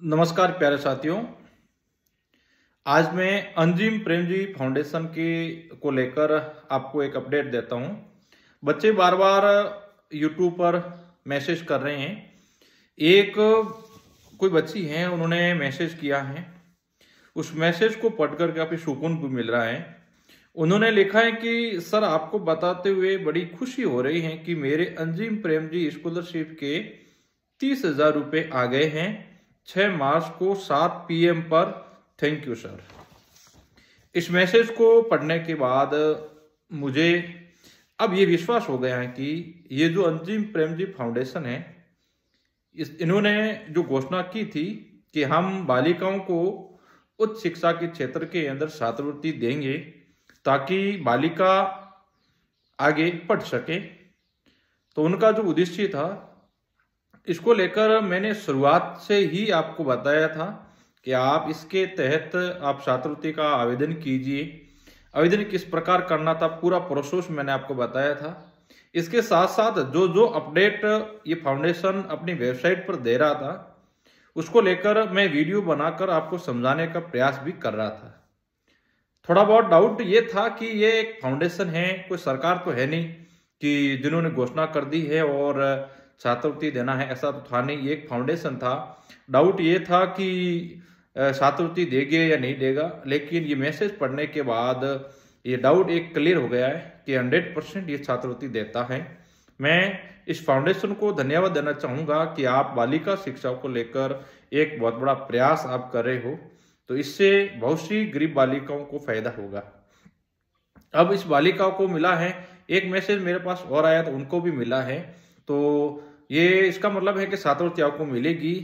नमस्कार प्यारे साथियों। आज मैं अंजिम प्रेमजी फाउंडेशन की को लेकर आपको एक अपडेट देता हूं। बच्चे बार बार यूट्यूब पर मैसेज कर रहे हैं। एक कोई बच्ची हैं, उन्होंने मैसेज किया है। उस मैसेज को पढ़कर काफी सुकून भी मिल रहा है। उन्होंने लिखा है कि सर, आपको बताते हुए बड़ी खुशी हो रही है कि मेरे अंजिम प्रेमजी स्कॉलरशिप के 30,000 रुपये आ गए हैं 6 मार्च को 7 PM पर। Thank you sir. इस मैसेज को पढ़ने के बाद मुझे अब ये विश्वास हो गया है कि ये जो अंजिम प्रेमजी फाउंडेशन है, इन्होंने जो घोषणा की थी कि हम बालिकाओं को उच्च शिक्षा के क्षेत्र के अंदर छात्रवृत्ति देंगे ताकि बालिका आगे पढ़ सके, तो उनका जो उद्देश्य था, इसको लेकर मैंने शुरुआत से ही आपको बताया था कि आप इसके तहत आप छात्रवृत्ति का आवेदन कीजिए। आवेदन किस प्रकार करना था, पूरा प्रोसेस मैंने आपको बताया था। इसके साथ साथ जो जो अपडेट ये फाउंडेशन अपनी वेबसाइट पर दे रहा था, उसको लेकर मैं वीडियो बनाकर आपको समझाने का प्रयास भी कर रहा था। थोड़ा बहुत डाउट ये था कि ये एक फाउंडेशन है, कोई सरकार तो है नहीं कि जिन्होंने घोषणा कर दी है और छात्रवृत्ति देना है, ऐसा तो था नहीं। ये एक फाउंडेशन था। डाउट ये था कि छात्रवृत्ति देंगे या नहीं देगा, लेकिन ये मैसेज पढ़ने के बाद ये डाउट एक क्लियर हो गया है कि 100% ये छात्रवृत्ति देता है। मैं इस फाउंडेशन को धन्यवाद देना चाहूँगा कि आप बालिका शिक्षा को लेकर एक बहुत बड़ा प्रयास आप कर रहे हो, तो इससे बहुत सी गरीब बालिकाओं को फायदा होगा। अब इस बालिकाओं को मिला है, एक मैसेज मेरे पास और आया तो उनको भी मिला है, तो ये इसका मतलब है कि छात्रवृत्ति आपको मिलेगी।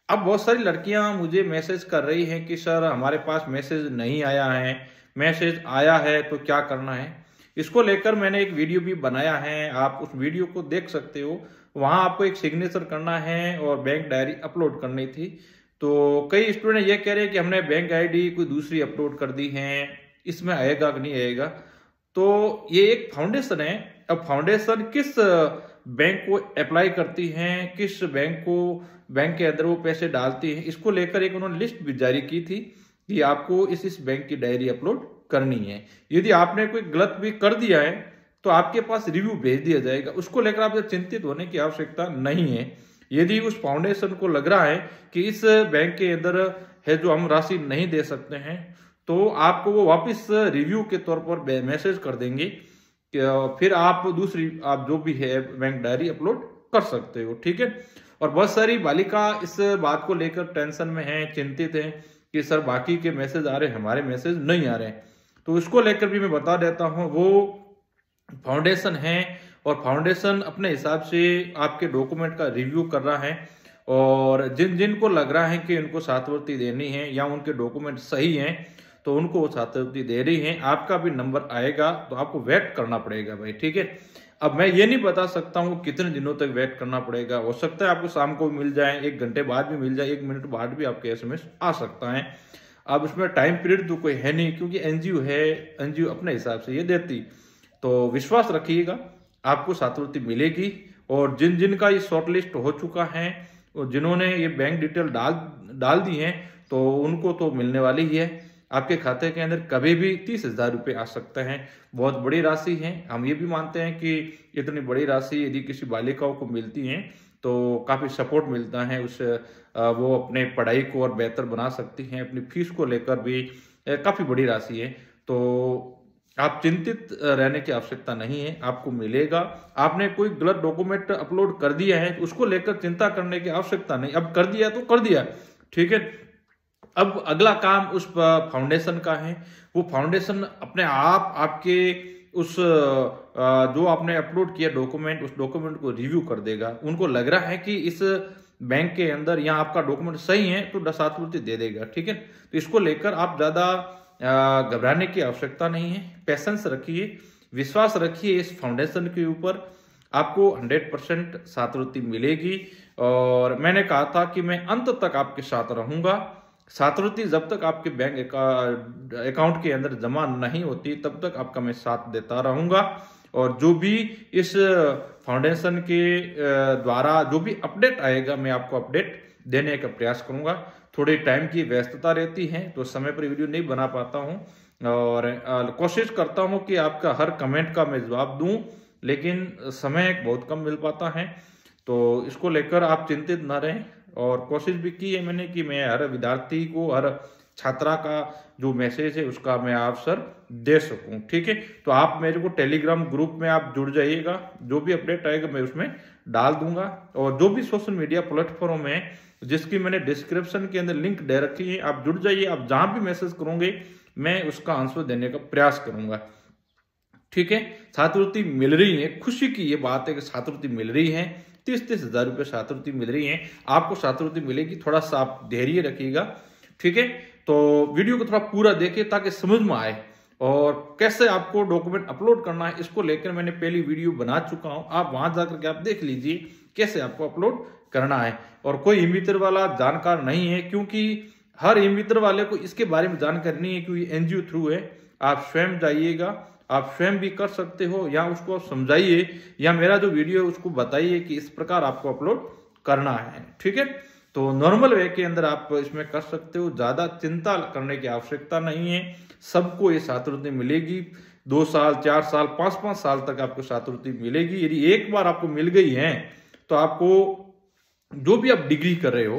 अब बहुत सारी लड़कियां मुझे मैसेज कर रही हैं कि सर, हमारे पास मैसेज नहीं आया है, मैसेज आया है तो क्या करना है। इसको लेकर मैंने एक वीडियो भी बनाया है, आप उस वीडियो को देख सकते हो। वहां आपको एक सिग्नेचर करना है और बैंक डायरी अपलोड करनी थी। तो कई स्टूडेंट ये कह रहे हैं कि हमने बैंक आईडी कोई दूसरी अपलोड कर दी है, इसमें आएगा कि नहीं आएगा। तो ये एक फाउंडेशन है। अब फाउंडेशन किस बैंक को अप्लाई करती हैं, किस बैंक के अंदर वो पैसे डालती हैं, इसको लेकर एक उन्होंने लिस्ट भी जारी की थी कि आपको इस बैंक की डायरी अपलोड करनी है। यदि आपने कोई गलत भी कर दिया है तो आपके पास रिव्यू भेज दिया जाएगा। उसको लेकर आप चिंतित होने की आवश्यकता नहीं है। यदि उस फाउंडेशन को लग रहा है कि इस बैंक के अंदर है जो हम राशि नहीं दे सकते हैं, तो आपको वो वापस रिव्यू के तौर पर मैसेज कर देंगे, फिर आप जो भी है बैंक डायरी अपलोड कर सकते हो। ठीक है। और बहुत सारी बालिका इस बात को लेकर टेंशन में है, चिंतित है कि सर, बाकी के मैसेज आ रहे हैं, हमारे मैसेज नहीं आ रहे हैं। तो इसको लेकर भी मैं बता देता हूं, वो फाउंडेशन है और फाउंडेशन अपने हिसाब से आपके डॉक्यूमेंट का रिव्यू कर रहा है, और जिनको लग रहा है कि उनको छात्रवृत्ति देनी है या उनके डॉक्यूमेंट सही हैं, तो उनको वो छात्रवृत्ति दे रही है। आपका भी नंबर आएगा, तो आपको वेट करना पड़ेगा भाई। ठीक है। अब मैं ये नहीं बता सकता हूँ कितने दिनों तक वेट करना पड़ेगा। हो सकता है आपको शाम को मिल जाए, 1 घंटे बाद भी मिल जाए, 1 मिनट बाद भी आपके SMS आ सकता है। अब इसमें टाइम पीरियड तो कोई है नहीं, क्योंकि NGO है, NGO अपने हिसाब से ये देती। तो विश्वास रखिएगा, आपको छात्रवृत्ति मिलेगी। और जिनका ये शॉर्टलिस्ट हो चुका है और जिन्होंने ये बैंक डिटेल डाल दी है, तो उनको तो मिलने वाली ही है। आपके खाते के अंदर कभी भी 30,000 रुपये आ सकते हैं। बहुत बड़ी राशि है। हम ये भी मानते हैं कि इतनी बड़ी राशि यदि किसी बालिकाओं को मिलती है तो काफ़ी सपोर्ट मिलता है, वो अपने पढ़ाई को और बेहतर बना सकती हैं। अपनी फीस को लेकर भी काफ़ी बड़ी राशि है। तो आप चिंतित रहने की आवश्यकता नहीं है, आपको मिलेगा। आपने कोई गलत डॉक्यूमेंट अपलोड कर दिया है, उसको लेकर चिंता करने की आवश्यकता नहीं। अब कर दिया तो कर दिया, ठीक है। अब अगला काम उस फाउंडेशन का है। वो फाउंडेशन अपने आप आपके उस जो आपने अपलोड किया डॉक्यूमेंट, उस डॉक्यूमेंट को रिव्यू कर देगा। उनको लग रहा है कि इस बैंक के अंदर या आपका डॉक्यूमेंट सही है तो छात्रवृत्ति दे देगा। ठीक है। तो इसको लेकर आप ज्यादा घबराने की आवश्यकता नहीं है। पेशेंस रखिए, विश्वास रखिए इस फाउंडेशन के ऊपर, आपको 100% छात्रवृत्ति मिलेगी। और मैंने कहा था कि मैं अंत तक आपके साथ रहूंगा। छात्रवृत्ति जब तक आपके बैंक अकाउंट के अंदर जमा नहीं होती, तब तक आपका मैं साथ देता रहूंगा। और जो भी इस फाउंडेशन के द्वारा जो भी अपडेट आएगा, मैं आपको अपडेट देने का प्रयास करूंगा। थोड़े टाइम की व्यस्तता रहती है तो समय पर वीडियो नहीं बना पाता हूं, और कोशिश करता हूं कि आपका हर कमेंट का मैं जवाब दूं, लेकिन समय बहुत कम मिल पाता है। तो इसको लेकर आप चिंतित न रहें, और कोशिश भी की है मैंने कि मैं हर विद्यार्थी को, हर छात्रा का जो मैसेज है उसका मैं आंसर दे सकूं। ठीक है, तो आप मेरे को टेलीग्राम ग्रुप में आप जुड़ जाइएगा, जो भी अपडेट आएगा मैं उसमें डाल दूंगा। और जो भी सोशल मीडिया प्लेटफॉर्म है जिसकी मैंने डिस्क्रिप्शन के अंदर लिंक दे रखी है, आप जुड़ जाइए। आप जहां भी मैसेज करोगे मैं उसका आंसर देने का प्रयास करूंगा। ठीक है, छात्रवृत्ति मिल रही है, खुशी की ये बात है कि छात्रवृत्ति मिल रही है। 30-30 हजार रुपये छात्रवृत्ति मिल रही है, आपको छात्रवृत्ति मिलेगी। थोड़ा सा आप धैर्य रखिएगा। ठीक है, तो वीडियो को थोड़ा पूरा देखिए ताकि समझ में आए, और कैसे आपको डॉक्यूमेंट अपलोड करना है इसको लेकर मैंने पहली वीडियो बना चुका हूं। आप वहां जाकर के आप देख लीजिए कैसे आपको अपलोड करना है। और कोई ई-मित्र वाला जानकार नहीं है, क्योंकि हर ई-मित्र वाले को इसके बारे में जानकारी नहीं है, क्योंकि एनजीओ थ्रू है। आप स्वयं जाइएगा, आप स्वयं भी कर सकते हो, या उसको आप समझाइए, या मेरा जो वीडियो है उसको बताइए कि इस प्रकार आपको अपलोड करना है। ठीक है, तो नॉर्मल वे के अंदर आप इसमें कर सकते हो, ज्यादा चिंता करने की आवश्यकता नहीं है। सबको ये छात्रवृत्ति मिलेगी। 2 साल, 4 साल, 5-5 साल तक आपको छात्रवृत्ति मिलेगी। यदि एक बार आपको मिल गई है तो आपको जो भी आप डिग्री कर रहे हो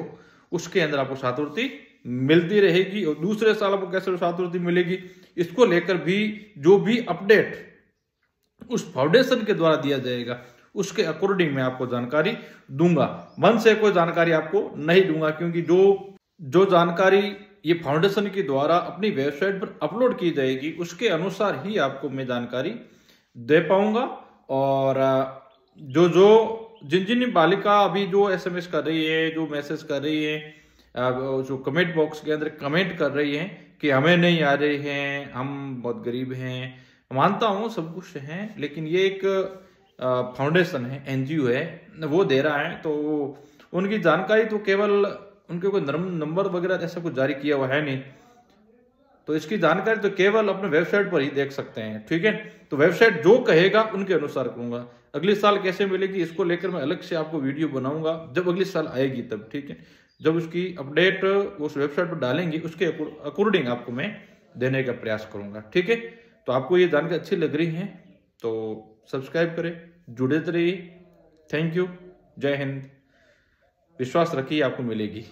उसके अंदर आपको छात्रवृत्ति मिलती रहेगी। और दूसरे साल आपको कैसे छात्रवृत्ति मिलेगी, इसको लेकर भी जो भी अपडेट उस फाउंडेशन के द्वारा दिया जाएगा उसके अकॉर्डिंग मैं आपको जानकारी दूंगा। मन से कोई जानकारी आपको नहीं दूंगा, क्योंकि जो जानकारी ये फाउंडेशन के द्वारा अपनी वेबसाइट पर अपलोड की जाएगी उसके अनुसार ही आपको मैं जानकारी दे पाऊंगा। और जिन बालिका अभी जो एसएमएस कर रही है, जो मैसेज कर रही है, जो कमेंट बॉक्स के अंदर कमेंट कर रही है कि हमें नहीं आ रहे हैं, हम बहुत गरीब हैं, मानता हूं सब कुछ है, लेकिन ये एक फाउंडेशन है, एनजीओ है, वो दे रहा है। तो उनकी जानकारी तो केवल उनके कोई नंबर वगैरह ऐसा कुछ जारी किया हुआ है नहीं, तो इसकी जानकारी तो केवल अपने वेबसाइट पर ही देख सकते हैं। ठीक है, तो वेबसाइट जो कहेगा उनके अनुसार करूंगा। अगले साल कैसे मिलेगी इसको लेकर मैं अलग से आपको वीडियो बनाऊंगा जब अगले साल आएगी तब। ठीक है, जब उसकी अपडेट उस वेबसाइट पर डालेंगे उसके अकॉर्डिंग आपको मैं देने का प्रयास करूंगा। ठीक है, तो आपको ये जानकारी अच्छी लग रही है तो सब्सक्राइब करें, जुड़े रहिए। थैंक यू, जय हिंद। विश्वास रखिए आपको मिलेगी।